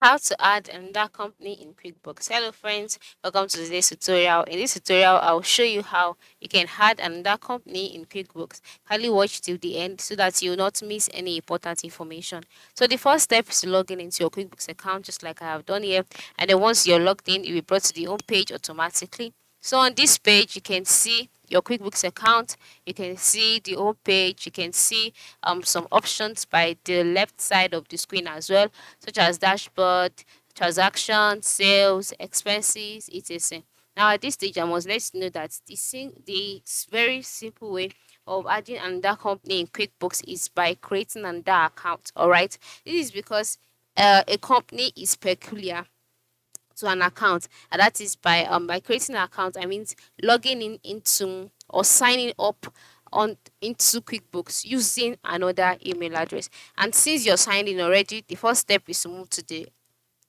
How to add another company in QuickBooks. Hello friends, welcome to today's tutorial. In this tutorial, I'll show you how you can add another company in QuickBooks. Kindly watch till the end so that you'll not miss any important information. So the first step is to log in into your QuickBooks account just like I have done here. And then once you're logged in, you'll be brought to the home page automatically. So on this page, you can see your QuickBooks account, you can see the home page, you can see some options by the left side of the screen as well, such as dashboard, transactions, sales, expenses, etc. Now at this stage, I must let you know that the very simple way of adding another company in QuickBooks is by creating another account. All right, this is because a company is peculiar to an account, and that is by creating an account. I mean logging in into or signing up on into QuickBooks using another email address. And since you're signed in already, the first step is to move to the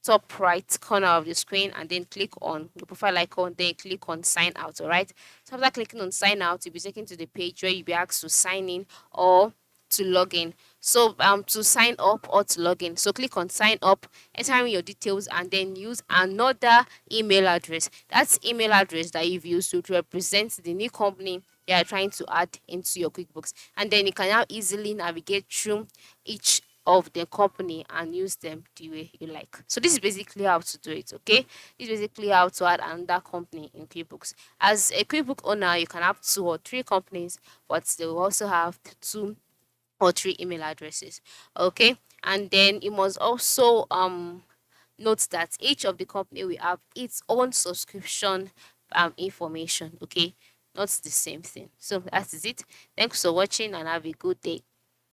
top right corner of the screen and then click on the profile icon, then click on sign out. All right, so after clicking on sign out, you'll be taken to the page where you'll be asked to sign in or to log in. So to sign up or to log in, so click on sign up, enter in your details, and then use another email address. That's email address that you've used to represent the new company you are trying to add into your QuickBooks. And then you can now easily navigate through each of the company and use them the way you like. So this is basically how to do it. Okay, this is basically how to add another company in QuickBooks. As a QuickBook owner, you can have two or three companies, but they will also have two or three email addresses. Okay, and then you must also note that each of the company will have its own subscription information. Okay, not the same thing. So that is it. Thanks for watching and have a good day.